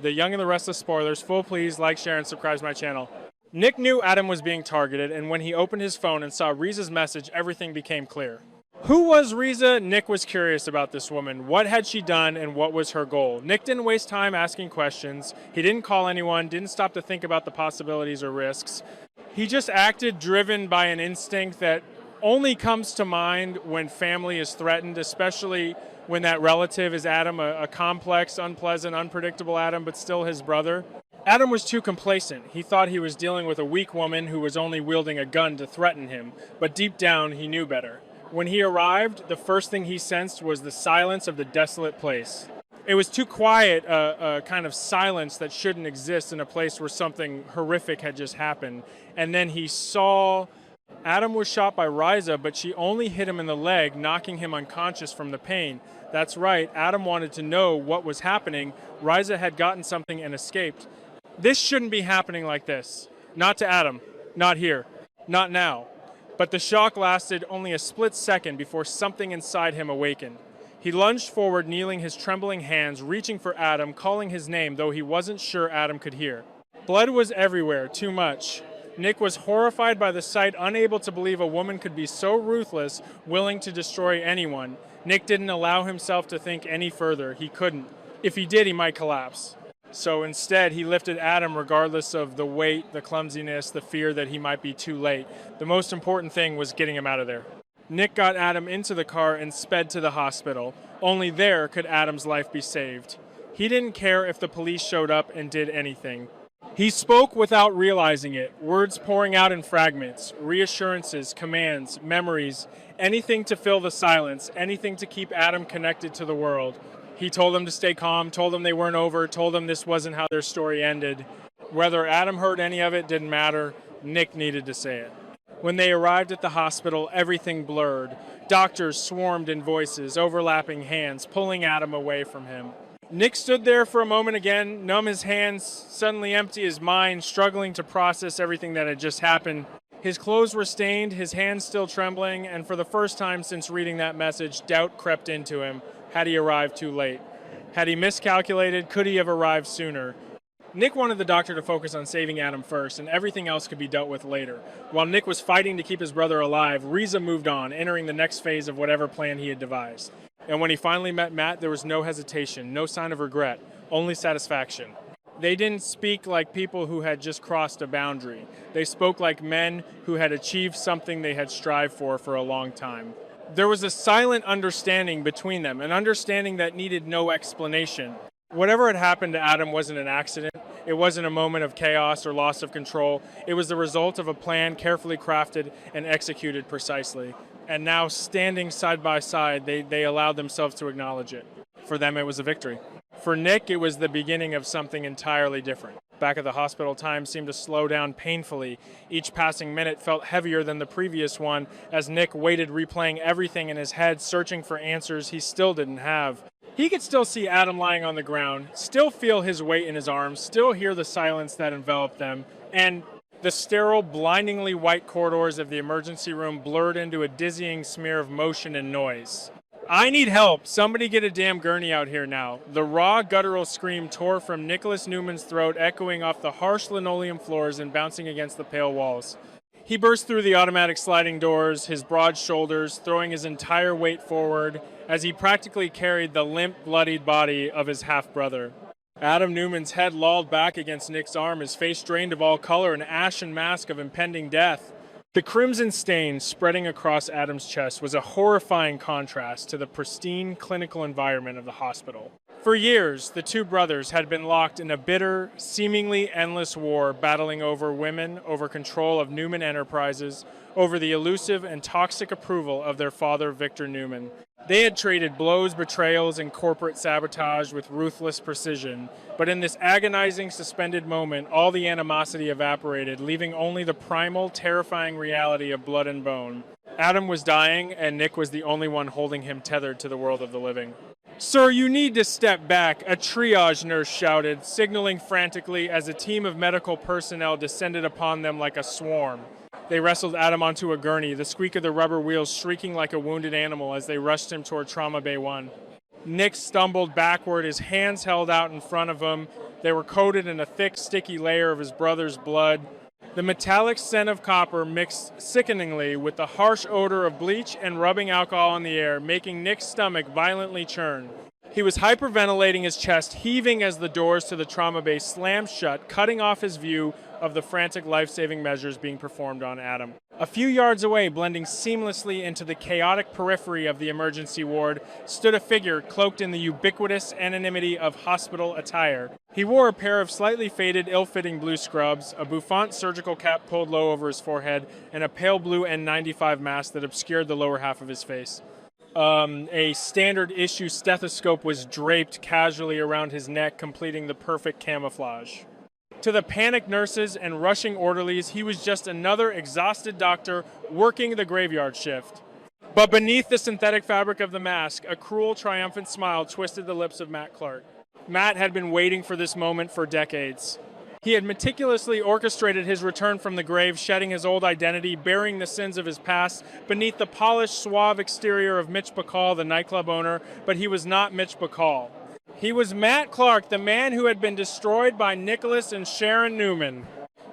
The Young and the Restless spoilers. Full please like, share, and subscribe to my channel. Nick knew Adam was being targeted, and when he opened his phone and saw Riza's message, everything became clear. Who was Riza? Nick was curious about this woman. What had she done, and what was her goal? Nick didn't waste time asking questions. He didn't call anyone, didn't stop to think about the possibilities or risks. He just acted driven by an instinct that only comes to mind when family is threatened, especially when that relative is Adam, a complex, unpleasant, unpredictable Adam, but still his brother. Adam was too complacent. He thought he was dealing with a weak woman who was only wielding a gun to threaten him, but deep down he knew better. When he arrived, the first thing he sensed was the silence of the desolate place. It was too quiet, a kind of silence that shouldn't exist in a place where something horrific had just happened. And then he saw Adam was shot by Riza, but she only hit him in the leg, knocking him unconscious from the pain. That's right, Adam wanted to know what was happening. Riza had gotten something and escaped. This shouldn't be happening like this. Not to Adam. Not here. Not now. But the shock lasted only a split second before something inside him awakened. He lunged forward, kneeling his trembling hands, reaching for Adam, calling his name, though he wasn't sure Adam could hear. Blood was everywhere, too much. Nick was horrified by the sight, unable to believe a woman could be so ruthless, willing to destroy anyone. Nick didn't allow himself to think any further. He couldn't. If he did, he might collapse. So instead, he lifted Adam regardless of the weight, the clumsiness, the fear that he might be too late. The most important thing was getting him out of there. Nick got Adam into the car and sped to the hospital. Only there could Adam's life be saved. He didn't care if the police showed up and did anything. He spoke without realizing it, words pouring out in fragments, reassurances, commands, memories, anything to fill the silence, anything to keep Adam connected to the world. He told them to stay calm, told them they weren't over, told them this wasn't how their story ended. Whether Adam heard any of it didn't matter. Nick needed to say it. When they arrived at the hospital, everything blurred. Doctors swarmed in voices, overlapping hands, pulling Adam away from him. Nick stood there for a moment again, numb his hands, suddenly empty his mind, struggling to process everything that had just happened. His clothes were stained, his hands still trembling, and for the first time since reading that message, doubt crept into him. Had he arrived too late? Had he miscalculated? Could he have arrived sooner? Nick wanted the doctor to focus on saving Adam first, and everything else could be dealt with later. While Nick was fighting to keep his brother alive, Riza moved on, entering the next phase of whatever plan he had devised. And when he finally met Matt, there was no hesitation, no sign of regret, only satisfaction. They didn't speak like people who had just crossed a boundary. They spoke like men who had achieved something they had strived for a long time. There was a silent understanding between them, an understanding that needed no explanation. Whatever had happened to Adam wasn't an accident. It wasn't a moment of chaos or loss of control. It was the result of a plan carefully crafted and executed precisely. And now, standing side by side, they allowed themselves to acknowledge it. For them, it was a victory. For Nick, it was the beginning of something entirely different. Back at the hospital, time seemed to slow down painfully. Each passing minute felt heavier than the previous one as Nick waited, replaying everything in his head, searching for answers he still didn't have. He could still see Adam lying on the ground, still feel his weight in his arms, still hear the silence that enveloped them, and the sterile, blindingly white corridors of the emergency room blurred into a dizzying smear of motion and noise. I need help. Somebody get a damn gurney out here now. The raw, guttural scream tore from Nicholas Newman's throat, echoing off the harsh linoleum floors and bouncing against the pale walls. He burst through the automatic sliding doors, his broad shoulders, throwing his entire weight forward as he practically carried the limp, bloodied body of his half-brother. Adam Newman's head lolled back against Nick's arm, his face drained of all color, an ashen mask of impending death. The crimson stain spreading across Adam's chest was a horrifying contrast to the pristine clinical environment of the hospital. For years, the two brothers had been locked in a bitter, seemingly endless war, battling over women, over control of Newman Enterprises, over the elusive and toxic approval of their father, Victor Newman. They had traded blows, betrayals, and corporate sabotage with ruthless precision. But in this agonizing, suspended moment, all the animosity evaporated, leaving only the primal, terrifying reality of blood and bone. Adam was dying, and Nick was the only one holding him tethered to the world of the living. "Sir, you need to step back," a triage nurse shouted, signaling frantically as a team of medical personnel descended upon them like a swarm. They wrestled Adam onto a gurney, the squeak of the rubber wheels shrieking like a wounded animal as they rushed him toward Trauma Bay 1. Nick stumbled backward, his hands held out in front of him, They were coated in a thick, sticky layer of his brother's blood. The metallic scent of copper mixed sickeningly with the harsh odor of bleach and rubbing alcohol in the air, making Nick's stomach violently churn. He was hyperventilating his chest, heaving as the doors to the trauma bay slammed shut, cutting off his view of the frantic life-saving measures being performed on Adam. A few yards away, blending seamlessly into the chaotic periphery of the emergency ward, stood a figure cloaked in the ubiquitous anonymity of hospital attire. He wore a pair of slightly faded, ill-fitting blue scrubs, a bouffant surgical cap pulled low over his forehead, and a pale blue N95 mask that obscured the lower half of his face. A standard issue stethoscope was draped casually around his neck, completing the perfect camouflage. To the panicked nurses and rushing orderlies, he was just another exhausted doctor working the graveyard shift. But beneath the synthetic fabric of the mask, a cruel, triumphant smile twisted the lips of Matt Clark. Matt had been waiting for this moment for decades. He had meticulously orchestrated his return from the grave, shedding his old identity, burying the sins of his past beneath the polished, suave exterior of Mitch Bacall, the nightclub owner, but he was not Mitch Bacall. He was Matt Clark, the man who had been destroyed by Nicholas and Sharon Newman.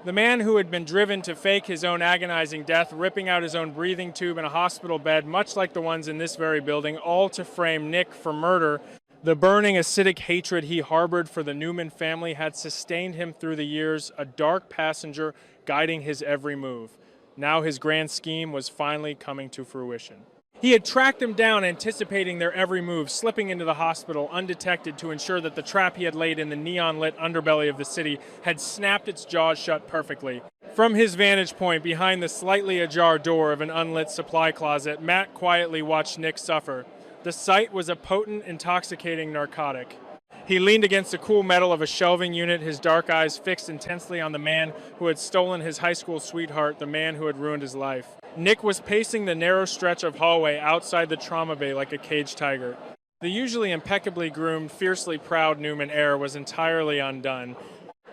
The man who had been driven to fake his own agonizing death, ripping out his own breathing tube in a hospital bed, much like the ones in this very building, all to frame Nick for murder. The burning, acidic hatred he harbored for the Newman family had sustained him through the years, a dark passenger guiding his every move. Now his grand scheme was finally coming to fruition. He had tracked them down, anticipating their every move, slipping into the hospital undetected to ensure that the trap he had laid in the neon-lit underbelly of the city had snapped its jaws shut perfectly. From his vantage point behind the slightly ajar door of an unlit supply closet, Matt quietly watched Nick suffer. The sight was a potent, intoxicating narcotic. He leaned against the cool metal of a shelving unit, his dark eyes fixed intensely on the man who had stolen his high school sweetheart, the man who had ruined his life. Nick was pacing the narrow stretch of hallway outside the trauma bay like a caged tiger. The usually impeccably groomed, fiercely proud Newman heir was entirely undone.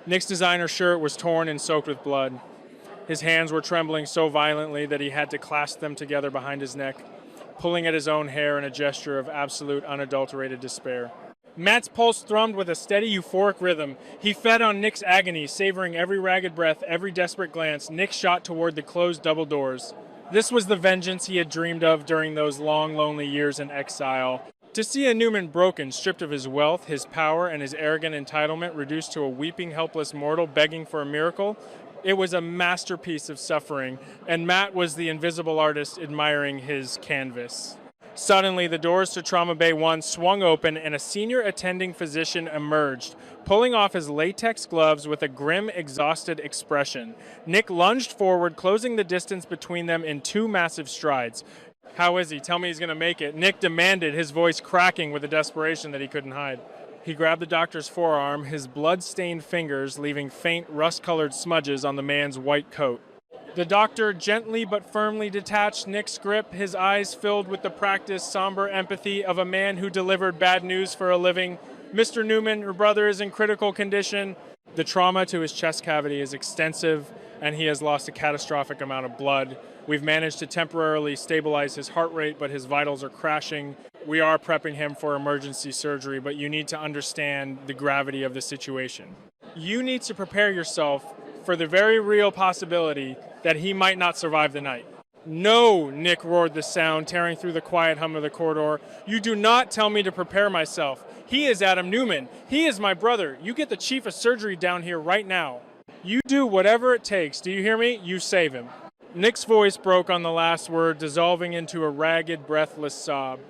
Nick's designer shirt was torn and soaked with blood. His hands were trembling so violently that he had to clasp them together behind his neck, pulling at his own hair in a gesture of absolute, unadulterated despair. Matt's pulse thrummed with a steady, euphoric rhythm. He fed on Nick's agony, savoring every ragged breath, every desperate glance. Nick shot toward the closed double doors. This was the vengeance he had dreamed of during those long, lonely years in exile. To see a Newman broken, stripped of his wealth, his power, and his arrogant entitlement, reduced to a weeping, helpless mortal begging for a miracle, it was a masterpiece of suffering, and Matt was the invisible artist admiring his canvas. Suddenly, the doors to Trauma Bay 1 swung open and a senior attending physician emerged, pulling off his latex gloves with a grim, exhausted expression. Nick lunged forward, closing the distance between them in 2 massive strides. "How is he? Tell me he's going to make it," Nick demanded, his voice cracking with a desperation that he couldn't hide. He grabbed the doctor's forearm, his blood-stained fingers leaving faint, rust-colored smudges on the man's white coat. The doctor gently but firmly detached Nick's grip, his eyes filled with the practiced, somber empathy of a man who delivered bad news for a living. "Mr. Newman, your brother is in critical condition." The trauma to his chest cavity is extensive, and he has lost a catastrophic amount of blood. We've managed to temporarily stabilize his heart rate, but his vitals are crashing. We are prepping him for emergency surgery, but you need to understand the gravity of the situation. You need to prepare yourself for the very real possibility that he might not survive the night. "No," Nick roared, the sound tearing through the quiet hum of the corridor. "You do not tell me to prepare myself. He is Adam Newman. He is my brother. You get the chief of surgery down here right now. You do whatever it takes. Do you hear me? You save him." Nick's voice broke on the last word, dissolving into a ragged, breathless sob.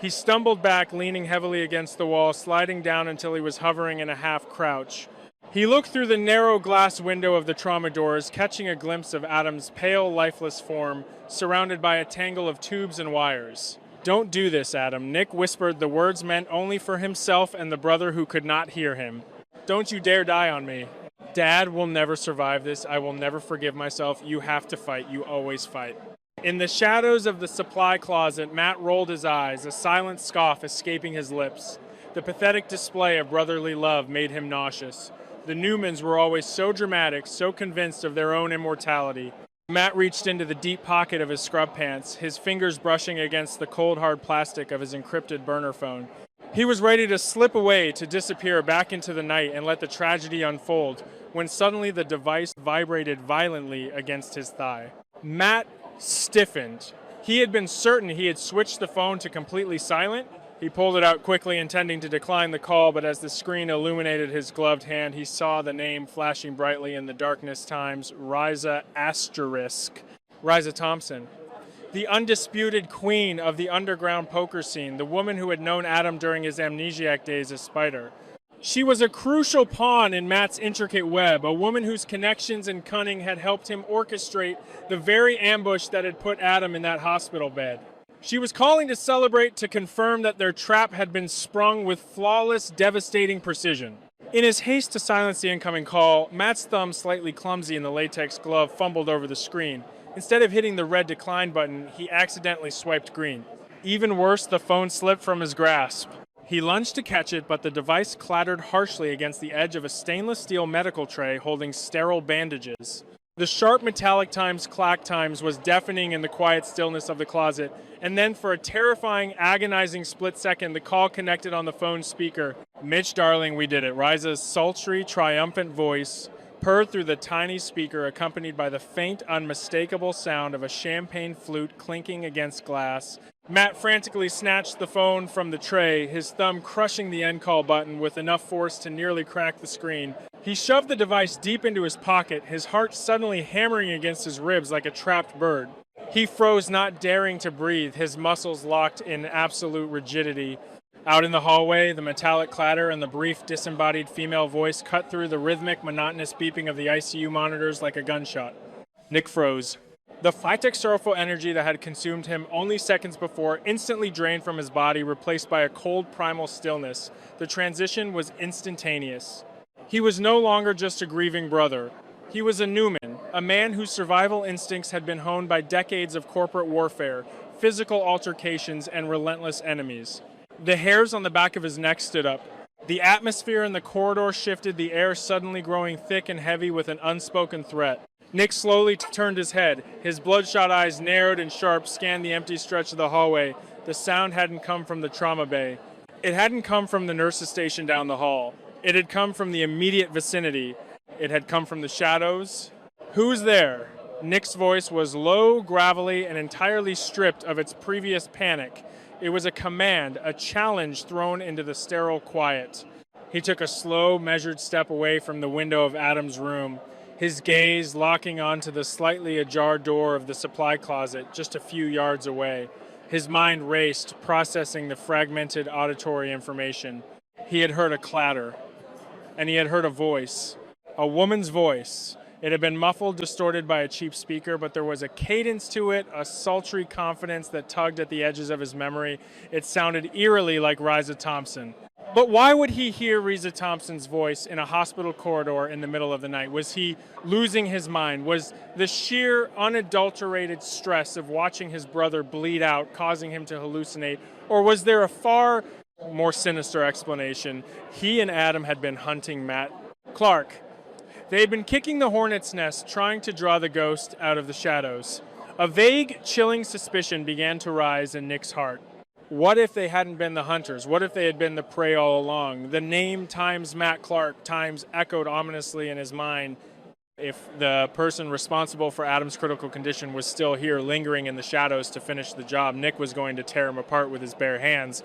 He stumbled back, leaning heavily against the wall, sliding down until he was hovering in a half crouch. He looked through the narrow glass window of the trauma doors, catching a glimpse of Adam's pale, lifeless form, surrounded by a tangle of tubes and wires. "Don't do this, Adam," Nick whispered, the words meant only for himself and the brother who could not hear him. "Don't you dare die on me. Dad will never survive this. I will never forgive myself. You have to fight. You always fight." In the shadows of the supply closet, Matt rolled his eyes, a silent scoff escaping his lips. The pathetic display of brotherly love made him nauseous. The Newmans were always so dramatic, so convinced of their own immortality. Matt reached into the deep pocket of his scrub pants, his fingers brushing against the cold, hard plastic of his encrypted burner phone. He was ready to slip away, to disappear back into the night and let the tragedy unfold, when suddenly the device vibrated violently against his thigh. Matt stiffened. He had been certain he had switched the phone to completely silent. He pulled it out quickly, intending to decline the call, but as the screen illuminated his gloved hand, he saw the name flashing brightly in the darkness times, Riza Thompson. The undisputed queen of the underground poker scene, the woman who had known Adam during his amnesiac days as Spider. She was a crucial pawn in Matt's intricate web, a woman whose connections and cunning had helped him orchestrate the very ambush that had put Adam in that hospital bed. She was calling to celebrate, to confirm that their trap had been sprung with flawless, devastating precision. In his haste to silence the incoming call, Matt's thumb, slightly clumsy in the latex glove, fumbled over the screen. Instead of hitting the red decline button, he accidentally swiped green. Even worse, the phone slipped from his grasp. He lunged to catch it, but the device clattered harshly against the edge of a stainless steel medical tray holding sterile bandages. The sharp metallic clack times was deafening in the quiet stillness of the closet, and then for a terrifying, agonizing split second, the call connected on the phone speaker. "Mitch, darling, we did it." Riza's sultry, triumphant voice purred through the tiny speaker, accompanied by the faint, unmistakable sound of a champagne flute clinking against glass. Matt frantically snatched the phone from the tray, his thumb crushing the end call button with enough force to nearly crack the screen. He shoved the device deep into his pocket, his heart suddenly hammering against his ribs like a trapped bird. He froze, not daring to breathe, his muscles locked in absolute rigidity. Out in the hallway, the metallic clatter and the brief, disembodied female voice cut through the rhythmic, monotonous beeping of the ICU monitors like a gunshot. Nick froze. The phytic sorrowful energy that had consumed him only seconds before instantly drained from his body, replaced by a cold, primal stillness. The transition was instantaneous. He was no longer just a grieving brother. He was a Newman, a man whose survival instincts had been honed by decades of corporate warfare, physical altercations, and relentless enemies. The hairs on the back of his neck stood up. The atmosphere in the corridor shifted, the air suddenly growing thick and heavy with an unspoken threat. Nick slowly turned his head. His bloodshot eyes, narrowed and sharp, scanned the empty stretch of the hallway. The sound hadn't come from the trauma bay. It hadn't come from the nurse's station down the hall. It had come from the immediate vicinity. It had come from the shadows. "Who's there?" Nick's voice was low, gravelly, and entirely stripped of its previous panic. It was a command, a challenge thrown into the sterile quiet. He took a slow, measured step away from the window of Adam's room, his gaze locking onto the slightly ajar door of the supply closet just a few yards away. His mind raced, processing the fragmented auditory information. He had heard a clatter, and he had heard a voice, a woman's voice. It had been muffled, distorted by a cheap speaker, but there was a cadence to it, a sultry confidence that tugged at the edges of his memory. It sounded eerily like Riza Thompson. But why would he hear Riza Thompson's voice in a hospital corridor in the middle of the night? Was he losing his mind? Was the sheer, unadulterated stress of watching his brother bleed out causing him to hallucinate? Or was there a far more sinister explanation? He and Adam had been hunting Matt Clark. They had been kicking the hornet's nest, trying to draw the ghost out of the shadows. A vague, chilling suspicion began to rise in Nick's heart. What if they hadn't been the hunters? What if they had been the prey all along? The name times Matt Clark times echoed ominously in his mind. If the person responsible for Adam's critical condition was still here, lingering in the shadows to finish the job, Nick was going to tear him apart with his bare hands.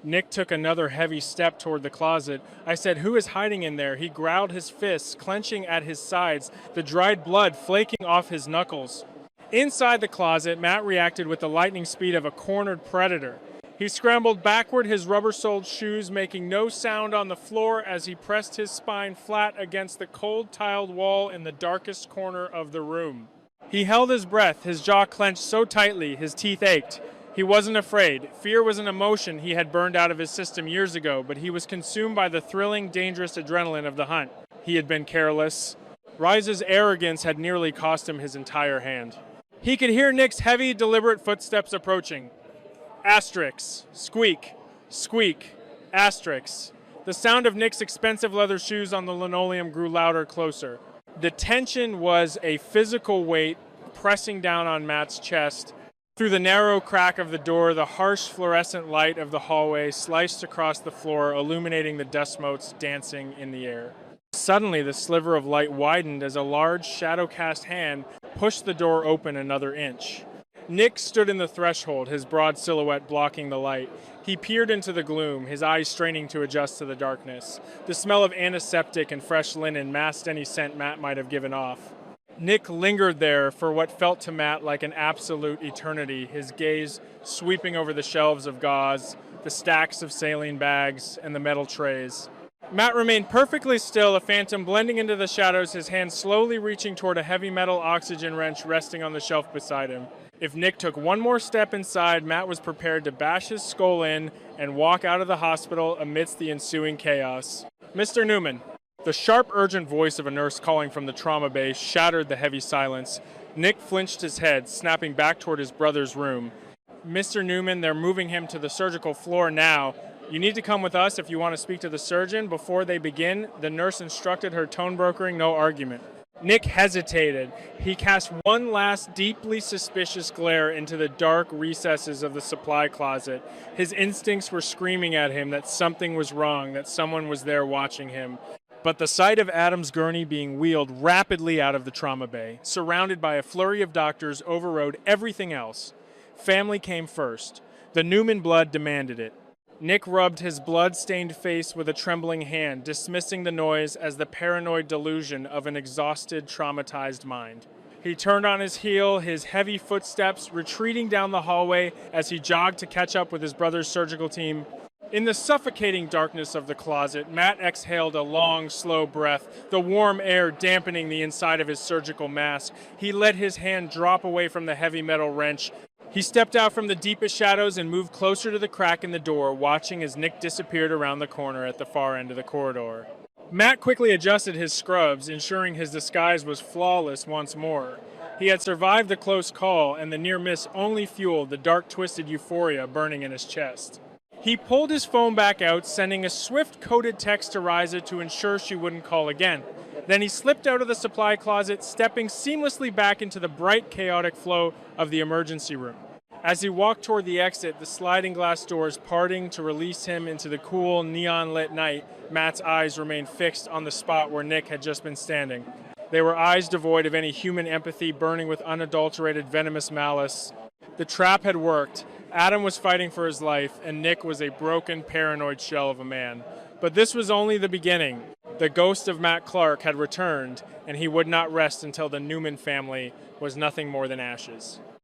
Nick took another heavy step toward the closet. I said, "Who is hiding in there?" He growled his fists, clenching at his sides, the dried blood flaking off his knuckles. Inside the closet, Matt reacted with the lightning speed of a cornered predator. He scrambled backward, his rubber-soled shoes making no sound on the floor as he pressed his spine flat against the cold tiled wall in the darkest corner of the room. He held his breath, his jaw clenched so tightly his teeth ached. He wasn't afraid. Fear was an emotion he had burned out of his system years ago, but he was consumed by the thrilling, dangerous adrenaline of the hunt. He had been careless. Riza's arrogance had nearly cost him his entire hand. He could hear Nick's heavy, deliberate footsteps approaching. Asterix, squeak, squeak, asterix. The sound of Nick's expensive leather shoes on the linoleum grew louder, closer. The tension was a physical weight pressing down on Matt's chest. Through the narrow crack of the door, the harsh fluorescent light of the hallway sliced across the floor, illuminating the dust motes dancing in the air. Suddenly, the sliver of light widened as a large, shadow-cast hand pushed the door open another inch. Nick stood in the threshold, his broad silhouette blocking the light. He peered into the gloom, his eyes straining to adjust to the darkness. The smell of antiseptic and fresh linen masked any scent Matt might have given off. Nick lingered there for what felt to Matt like an absolute eternity, his gaze sweeping over the shelves of gauze, the stacks of saline bags, and the metal trays. Matt remained perfectly still, a phantom blending into the shadows, his hand slowly reaching toward a heavy metal oxygen wrench resting on the shelf beside him. If Nick took one more step inside, Matt was prepared to bash his skull in and walk out of the hospital amidst the ensuing chaos. Mr. Newman. The sharp, urgent voice of a nurse calling from the trauma bay shattered the heavy silence. Nick flinched his head, snapping back toward his brother's room. Mr. Newman, they're moving him to the surgical floor now. You need to come with us if you want to speak to the surgeon. Before they begin, the nurse instructed her tone-brokering no argument. Nick hesitated. He cast one last deeply suspicious glare into the dark recesses of the supply closet. His instincts were screaming at him that something was wrong, that someone was there watching him. But the sight of Adam's gurney being wheeled rapidly out of the trauma bay, surrounded by a flurry of doctors, overrode everything else. Family came first. The Newman blood demanded it. Nick rubbed his blood-stained face with a trembling hand, dismissing the noise as the paranoid delusion of an exhausted, traumatized mind. He turned on his heel, his heavy footsteps retreating down the hallway as he jogged to catch up with his brother's surgical team. In the suffocating darkness of the closet, Matt exhaled a long, slow breath, the warm air dampening the inside of his surgical mask. He let his hand drop away from the heavy metal wrench. He stepped out from the deepest shadows and moved closer to the crack in the door, watching as Nick disappeared around the corner at the far end of the corridor. Matt quickly adjusted his scrubs, ensuring his disguise was flawless once more. He had survived the close call, and the near miss only fueled the dark, twisted euphoria burning in his chest. He pulled his phone back out, sending a swift coded text to Riza to ensure she wouldn't call again. Then he slipped out of the supply closet, stepping seamlessly back into the bright, chaotic flow of the emergency room. As he walked toward the exit, the sliding glass doors parting to release him into the cool, neon-lit night, Matt's eyes remained fixed on the spot where Nick had just been standing. They were eyes devoid of any human empathy, burning with unadulterated venomous malice. The trap had worked. Adam was fighting for his life, and Nick was a broken, paranoid shell of a man. But this was only the beginning. The ghost of Matt Clark had returned, and he would not rest until the Newman family was nothing more than ashes.